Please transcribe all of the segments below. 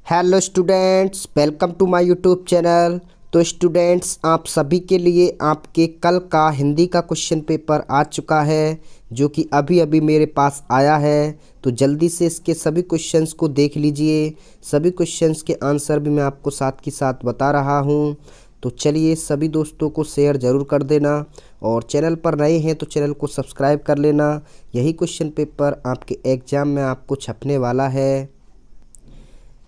Hello students, welcome to my YouTube channel. तो students, आप सभी के लिए आपके कल का हिंदी का क्वेश्चन पेपर आ चुका है, जो कि अभी अभी मेरे पास आया है। तो जल्दी से इसके सभी क्वेश्चंस को देख लीजिए। सभी क्वेश्चंस के आंसर भी मैं आपको साथ के साथ बता रहा हूँ। तो चलिए, सभी दोस्तों को शेयर ज़रूर कर देना, और चैनल पर नए हैं तो चैनल को सब्सक्राइब कर लेना। यही क्वेश्चन पेपर आपके एग्ज़ाम में आपको छपने वाला है।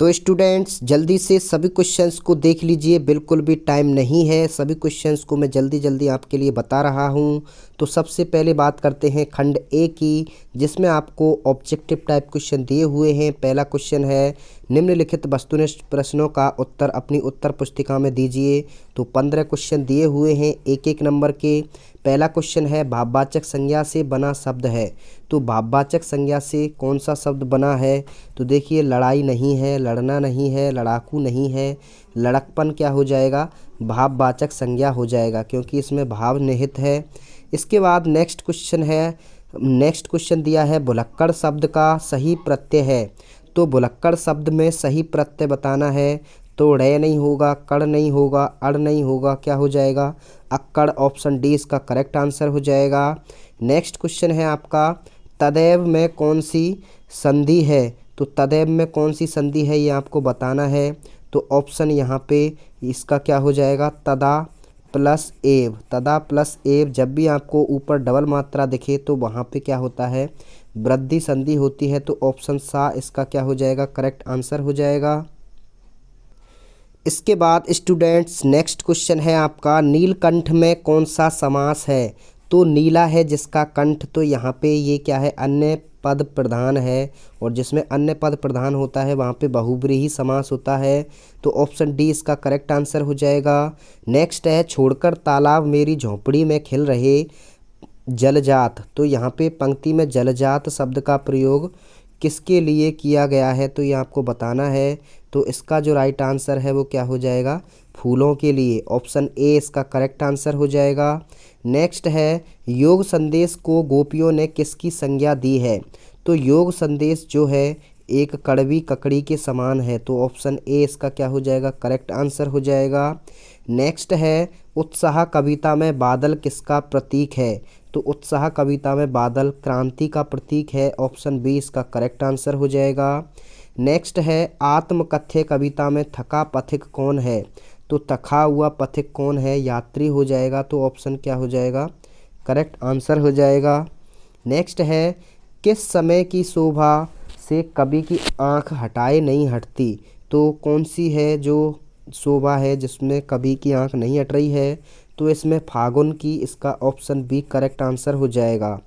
तो स्टूडेंट्स, जल्दी से सभी क्वेश्चंस को देख लीजिए, बिल्कुल भी टाइम नहीं है। सभी क्वेश्चंस को मैं जल्दी जल्दी आपके लिए बता रहा हूं। तो सबसे पहले बात करते हैं खंड ए की, जिसमें आपको ऑब्जेक्टिव टाइप क्वेश्चन दिए हुए हैं। पहला क्वेश्चन है, निम्नलिखित वस्तुनिष्ठ प्रश्नों का उत्तर अपनी उत्तर पुस्तिका में दीजिए। तो 15 क्वेश्चन दिए हुए हैं, एक एक नंबर के। पहला क्वेश्चन है, भाववाचक संज्ञा से बना शब्द है। तो भाववाचक संज्ञा से कौन सा शब्द बना है? तो देखिए, लड़ाई नहीं है, लड़ना नहीं है, लड़ाकू नहीं है। लड़कपन क्या हो जाएगा? भाववाचक संज्ञा हो जाएगा, क्योंकि इसमें भाव निहित है। इसके बाद नेक्स्ट क्वेश्चन दिया है, भुलक्कड़ शब्द का सही प्रत्यय है। तो भुलक्कड़ शब्द में सही प्रत्यय बताना है। तो ड़े नहीं होगा, कड़ नहीं होगा, अड़ नहीं होगा, क्या हो जाएगा? अक्कड़। ऑप्शन डी इसका करेक्ट आंसर हो जाएगा। नेक्स्ट क्वेश्चन है आपका, तदैव में कौन सी संधि है? तो तदैव में कौन सी संधि है, ये आपको बताना है। तो ऑप्शन यहाँ पे इसका क्या हो जाएगा? तदा प्लस एव। तदा प्लस एव, जब भी आपको ऊपर डबल मात्रा दिखे तो वहाँ पे क्या होता है? वृद्धि संधि होती है। तो ऑप्शन सा इसका क्या हो जाएगा? करेक्ट आंसर हो जाएगा। इसके बाद स्टूडेंट्स, नेक्स्ट क्वेश्चन है आपका, नीलकंठ में कौन सा समास है? तो नीला है जिसका कंठ, तो यहाँ पे ये क्या है? अन्य पद प्रधान है, और जिसमें अन्य पद प्रधान होता है वहाँ पे बहुब्रीहि समास होता है। तो ऑप्शन डी इसका करेक्ट आंसर हो जाएगा। नेक्स्ट है, छोड़कर तालाब मेरी झोंपड़ी में खिल रहे जलजात। तो यहाँ पे पंक्ति में जलजात शब्द का प्रयोग किसके लिए किया गया है? तो ये आपको बताना है। तो इसका जो राइट आंसर है वो क्या हो जाएगा? फूलों के लिए। ऑप्शन ए इसका करेक्ट आंसर हो जाएगा। नेक्स्ट है, योग संदेश को गोपियों ने किसकी संज्ञा दी है? तो योग संदेश जो है एक कड़वी ककड़ी के समान है। तो ऑप्शन ए इसका क्या हो जाएगा? करेक्ट आंसर हो जाएगा। नेक्स्ट है, उत्साह कविता में बादल किसका प्रतीक है? तो उत्साह कविता में बादल क्रांति का प्रतीक है। ऑप्शन बी इसका करेक्ट आंसर हो जाएगा। नेक्स्ट है, आत्मकथ्य कविता में थका पथिक कौन है? तो थका हुआ पथिक कौन है? यात्री हो जाएगा। तो ऑप्शन क्या हो जाएगा? करेक्ट आंसर हो जाएगा। नेक्स्ट है, किस समय की शोभा से कवि की आंख हटाए नहीं हटती? तो कौन सी है जो शोभा है जिसमें कवि की आंख नहीं हट रही है? तो इसमें फागुन की, इसका ऑप्शन बी करेक्ट आंसर हो जाएगा।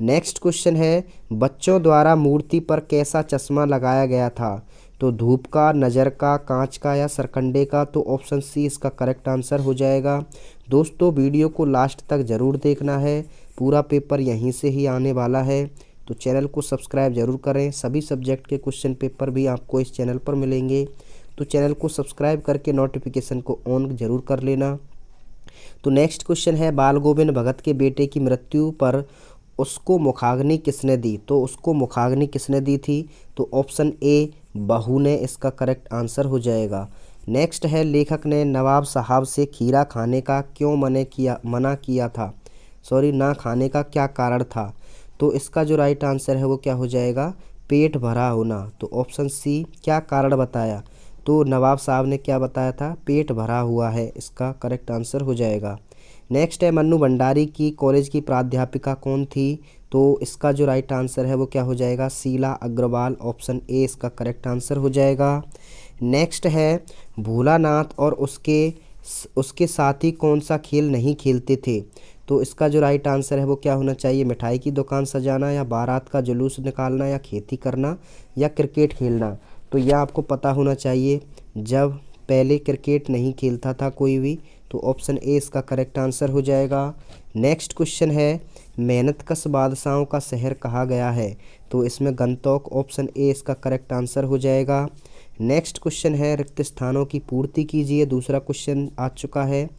नेक्स्ट क्वेश्चन है, बच्चों द्वारा मूर्ति पर कैसा चश्मा लगाया गया था? तो धूप का, नज़र का, कांच का, या सरकंडे का? तो ऑप्शन सी इसका करेक्ट आंसर हो जाएगा। दोस्तों, वीडियो को लास्ट तक ज़रूर देखना है, पूरा पेपर यहीं से ही आने वाला है। तो चैनल को सब्सक्राइब ज़रूर करें। सभी सब्जेक्ट के क्वेश्चन पेपर भी आपको इस चैनल पर मिलेंगे। तो चैनल को सब्सक्राइब करके नोटिफिकेशन को ऑन ज़रूर कर लेना। तो नेक्स्ट क्वेश्चन है, बाल गोविंद भगत के बेटे की मृत्यु पर उसको मुखाग्नि किसने दी? तो उसको मुखाग्नि किसने दी थी? तो ऑप्शन ए बहू ने, इसका करेक्ट आंसर हो जाएगा। नेक्स्ट है, लेखक ने नवाब साहब से खीरा खाने का क्यों मना किया था? सॉरी, ना खाने का क्या कारण था? तो इसका जो राइट आंसर है वो क्या हो जाएगा? पेट भरा होना। तो ऑप्शन सी, क्या कारण बताया? तो नवाब साहब ने क्या बताया था? पेट भरा हुआ है, इसका करेक्ट आंसर हो जाएगा। नेक्स्ट है, मन्नू भंडारी की कॉलेज की प्राध्यापिका कौन थी? तो इसका जो राइट आंसर है वो क्या हो जाएगा? शीला अग्रवाल। ऑप्शन ए इसका करेक्ट आंसर हो जाएगा। नेक्स्ट है, भोलानाथ और उसके साथी कौन सा खेल नहीं खेलते थे? तो इसका जो राइट आंसर है वो क्या होना चाहिए? मिठाई की दुकान सजाना, या बारात का जुलूस निकालना, या खेती करना, या क्रिकेट खेलना? तो यह आपको पता होना चाहिए, जब पहले क्रिकेट नहीं खेलता था कोई भी। तो ऑप्शन ए इसका करेक्ट आंसर हो जाएगा। नेक्स्ट क्वेश्चन है, मेहनतकश बादशाहों का शहर कहा गया है? तो इसमें गंगटोक। ऑप्शन ए इसका करेक्ट आंसर हो जाएगा। नेक्स्ट क्वेश्चन है, रिक्त स्थानों की पूर्ति कीजिए। दूसरा क्वेश्चन आ चुका है,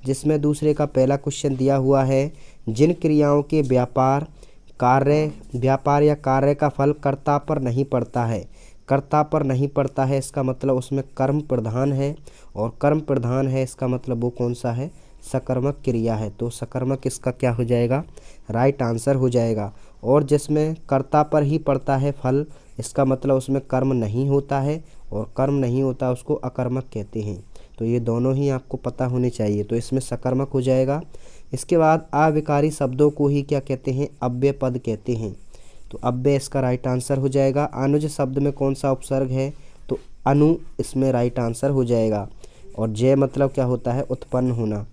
जिसमें दूसरे का पहला क्वेश्चन दिया हुआ है, जिन क्रियाओं के व्यापार या कार्य का फल कर्ता पर नहीं पड़ता है। कर्ता पर नहीं पड़ता है, इसका मतलब उसमें कर्म प्रधान है, और कर्म प्रधान है इसका मतलब वो कौन सा है, सकर्मक क्रिया है। तो सकर्मक इसका क्या हो जाएगा, राइट आंसर हो जाएगा। और जिसमें कर्ता पर ही पड़ता है फल, इसका मतलब उसमें कर्म नहीं होता है, और कर्म नहीं होता उसको अकर्मक कहते हैं। तो ये दोनों ही आपको पता होने चाहिए, तो इसमें सकर्मक हो जाएगा। इसके बाद अविकारी शब्दों को ही क्या कहते हैं, अव्यय पद कहते हैं। तो अव्यय इसका राइट आंसर हो जाएगा। अनुज शब्द में कौन सा उपसर्ग है, तो अनु इसमें राइट आंसर हो जाएगा। और जय मतलब क्या होता है, उत्पन्न होना,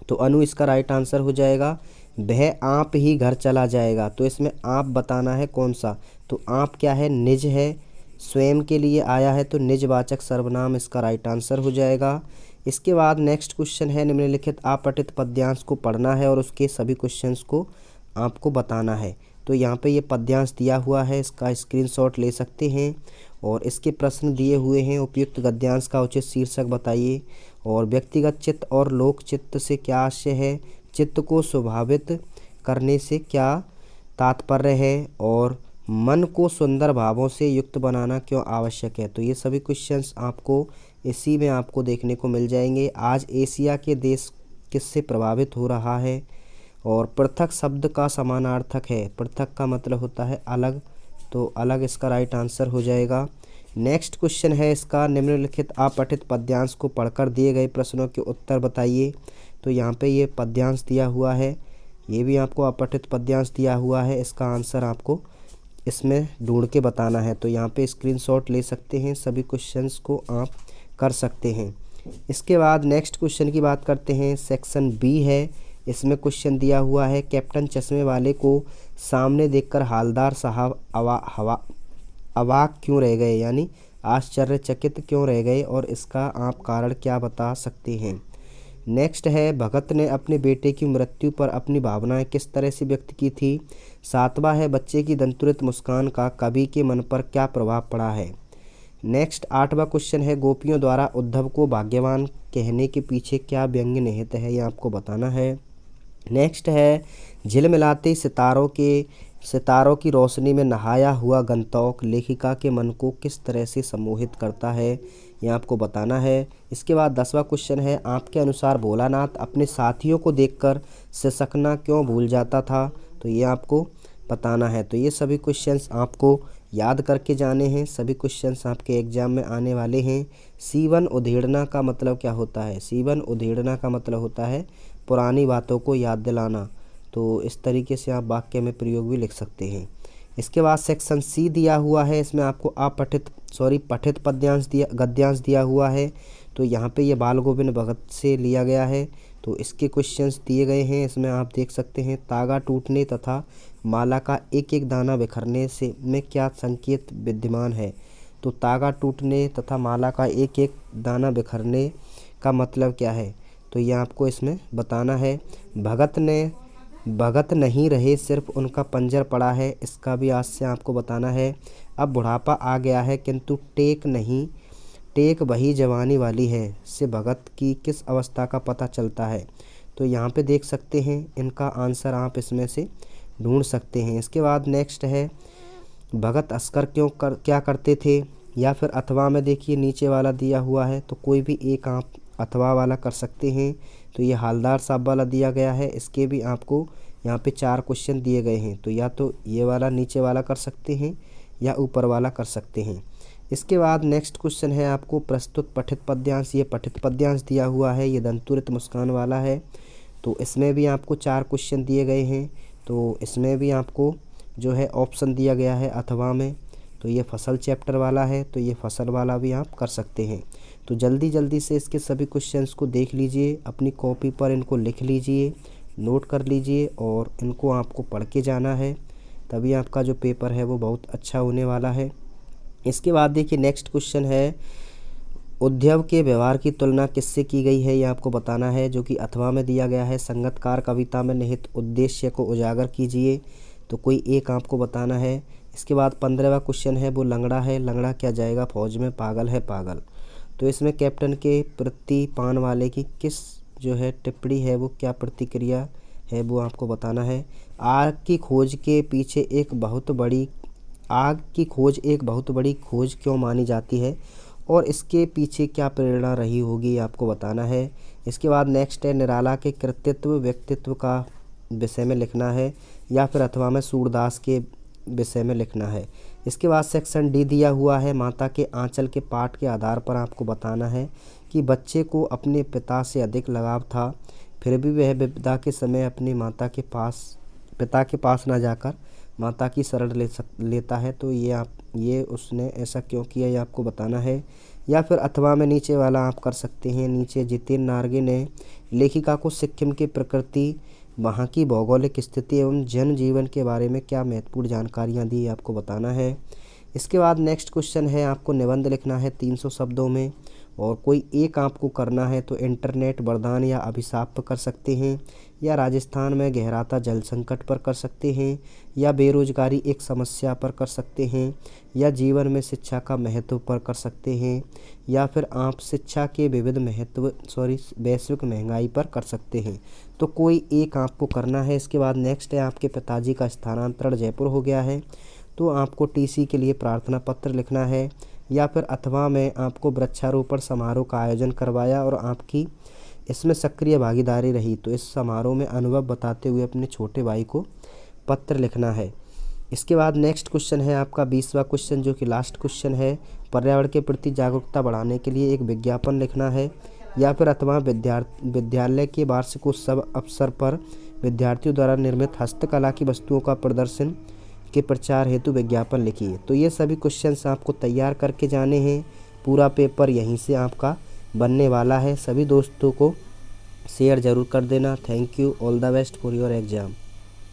तो अनु इसका राइट आंसर हो जाएगा। वह आप ही घर चला जाएगा, तो इसमें आप बताना है कौन सा, तो आप क्या है, निज है, स्वयं के लिए आया है, तो निजवाचक सर्वनाम इसका राइट आंसर हो जाएगा। इसके बाद नेक्स्ट क्वेश्चन है, निम्नलिखित अपठित पद्यांश को पढ़ना है और उसके सभी क्वेश्चंस को आपको बताना है। तो यहाँ पे ये पद्यांश दिया हुआ है, इसका स्क्रीनशॉट ले सकते हैं, और इसके प्रश्न दिए हुए हैं। उपयुक्त गद्यांश का उचित शीर्षक बताइए, और व्यक्तिगत चित्त और लोक चित्त से क्या आशय है, चित्त को स्वाभावित करने से क्या तात्पर्य है, और मन को सुंदर भावों से युक्त बनाना क्यों आवश्यक है। तो ये सभी क्वेश्चंस आपको इसी में आपको देखने को मिल जाएंगे। आज एशिया के देश किससे प्रभावित हो रहा है, और पृथक शब्द का समानार्थक है, पृथक का मतलब होता है अलग, तो अलग इसका राइट आंसर हो जाएगा। नेक्स्ट क्वेश्चन है इसका, निम्नलिखित अपठित पद्यांश को पढ़कर दिए गए प्रश्नों के उत्तर बताइए। तो यहाँ पे ये पद्यांश दिया हुआ है, ये भी आपको अपठित पद्यांश दिया हुआ है, इसका आंसर आपको इसमें ढूंढ के बताना है। तो यहाँ पे स्क्रीनशॉट ले सकते हैं, सभी क्वेश्चंस को आप कर सकते हैं। इसके बाद नेक्स्ट क्वेश्चन की बात करते हैं, सेक्शन बी है, इसमें क्वेश्चन दिया हुआ है, कैप्टन चश्मे वाले को सामने देखकर हालदार साहब अवाक क्यों रह गए, यानी आश्चर्यचकित क्यों रह गए, और इसका आप कारण क्या बता सकते हैं। नेक्स्ट है, भगत ने अपने बेटे की मृत्यु पर अपनी भावनाएं किस तरह से व्यक्त की थी। सातवां है, बच्चे की दंतुरित मुस्कान का कवि के मन पर क्या प्रभाव पड़ा है। नेक्स्ट आठवां क्वेश्चन है, गोपियों द्वारा उद्धव को भाग्यवान कहने के पीछे क्या व्यंग्य निहित है, ये आपको बताना है। नेक्स्ट है, झिलमिलाते सितारों की रोशनी में नहाया हुआ गंतौक लेखिका के मन को किस तरह से सम्मोहित करता है, ये आपको बताना है। इसके बाद 10वां क्वेश्चन है, आपके अनुसार भोलानाथ अपने साथियों को देखकर सिसकना क्यों भूल जाता था, तो ये आपको बताना है। तो ये सभी क्वेश्चंस आपको याद करके जाने हैं, सभी क्वेश्चंस आपके एग्जाम में आने वाले हैं। सीवन उधेड़ना का मतलब क्या होता है, सीवन उधेड़ना का मतलब होता है पुरानी बातों को याद दिलाना, तो इस तरीके से आप वाक्य में प्रयोग भी लिख सकते हैं। इसके बाद सेक्शन सी दिया हुआ है, इसमें आपको पठित गद्यांश दिया हुआ है। तो यहाँ पे ये बाल गोविंद भगत से लिया गया है, तो इसके क्वेश्चंस दिए गए हैं, इसमें आप देख सकते हैं। तागा टूटने तथा माला का एक एक दाना बिखरने से में क्या संकेत विद्यमान है, तो तागा टूटने तथा माला का एक एक दाना बिखरने का मतलब क्या है, तो ये आपको इसमें बताना है। भगत नहीं रहे, सिर्फ उनका पंजर पड़ा है, इसका भी आज से आपको बताना है। अब बुढ़ापा आ गया है किंतु टेक वही जवानी वाली है, से भगत की किस अवस्था का पता चलता है। तो यहाँ पे देख सकते हैं, इनका आंसर आप इसमें से ढूंढ सकते हैं। इसके बाद नेक्स्ट है, भगत अस्कर क्या करते थे, या फिर अथवा में देखिए नीचे वाला दिया हुआ है, तो कोई भी एक आप अथवा वाला कर सकते हैं। तो ये हालदार साहब वाला दिया गया है, इसके भी आपको यहाँ पे 4 क्वेश्चन दिए गए हैं, तो या तो ये वाला नीचे वाला कर सकते हैं या ऊपर वाला कर सकते हैं। इसके बाद नेक्स्ट क्वेश्चन है आपको प्रस्तुत पठित पद्यांश, ये पठित पद्यांश दिया हुआ है, ये दंतुरित मुस्कान वाला है, तो इसमें भी आपको 4 क्वेश्चन दिए गए हैं। तो इसमें भी आपको जो है ऑप्शन दिया गया है अथवा में, तो ये फसल चैप्टर वाला है, तो ये फसल वाला भी आप कर सकते हैं। तो जल्दी से इसके सभी क्वेश्चंस को देख लीजिए, अपनी कॉपी पर इनको लिख लीजिए, नोट कर लीजिए, और इनको आपको पढ़ के जाना है, तभी आपका जो पेपर है वो बहुत अच्छा होने वाला है। इसके बाद देखिए नेक्स्ट क्वेश्चन है, उद्धव के व्यवहार की तुलना किससे की गई है, ये आपको बताना है, जो कि अथवा में दिया गया है। संगतकार कविता में निहित उद्देश्य को उजागर कीजिए, तो कोई एक आपको बताना है। इसके बाद 15वां क्वेश्चन है, वो लंगड़ा है, लंगड़ा क्या जाएगा फौज में, पागल है पागल। तो इसमें कैप्टन के प्रति पान वाले की किस जो है टिप्पणी है, वो क्या प्रतिक्रिया है, वो आपको बताना है। आग की खोज के पीछे एक बहुत बड़ी आग की खोज एक बहुत बड़ी खोज क्यों मानी जाती है और इसके पीछे क्या प्रेरणा रही होगी आपको बताना है। इसके बाद नेक्स्ट है निराला के कृतित्व व्यक्तित्व का विषय में लिखना है या फिर अथवा में सूरदास के विषय में लिखना है। इसके बाद सेक्शन डी दिया हुआ है माता के आंचल के पाठ के आधार पर आपको बताना है कि बच्चे को अपने पिता से अधिक लगाव था, फिर भी वह विपदा के समय अपनी पिता के पास ना जाकर माता की शरण लेता है। तो ये उसने ऐसा क्यों किया ये आपको बताना है। या फिर अथवा में नीचे वाला आप कर सकते हैं। नीचे जितेन नार्गे ने लेखिका को सिक्किम की प्रकृति, वहाँ की भौगोलिक स्थिति एवं जनजीवन के बारे में क्या महत्वपूर्ण जानकारियाँ दी आपको बताना है। इसके बाद नेक्स्ट क्वेश्चन है आपको निबंध लिखना है 300 शब्दों में और कोई एक आपको करना है। तो इंटरनेट वरदान या अभिशाप पर कर सकते हैं, या राजस्थान में गहराता जल संकट पर कर सकते हैं, या बेरोजगारी एक समस्या पर कर सकते हैं, या जीवन में शिक्षा का महत्व पर कर सकते हैं, या फिर आप शिक्षा के विविध वैश्विक महंगाई पर कर सकते हैं। तो कोई एक आपको करना है। इसके बाद नेक्स्ट है आपके पिताजी का स्थानांतरण जयपुर हो गया है, तो आपको टीसी के लिए प्रार्थना पत्र लिखना है। या फिर अथवा में आपको वृक्षारोपण समारोह का आयोजन करवाया और आपकी इसमें सक्रिय भागीदारी रही, तो इस समारोह में अनुभव बताते हुए अपने छोटे भाई को पत्र लिखना है। इसके बाद नेक्स्ट क्वेश्चन है आपका 20वां क्वेश्चन, जो कि लास्ट क्वेश्चन है। पर्यावरण के प्रति जागरूकता बढ़ाने के लिए एक विज्ञापन लिखना है, या फिर अथवा विद्यालय के वार्षिकोत्सव अवसर पर विद्यार्थियों द्वारा निर्मित हस्तकला की वस्तुओं का प्रदर्शन के प्रचार हेतु विज्ञापन लिखिए। तो ये सभी क्वेश्चंस आपको तैयार करके जाने हैं। पूरा पेपर यहीं से आपका बनने वाला है। सभी दोस्तों को शेयर ज़रूर कर देना। Thank you, all the best for your exam.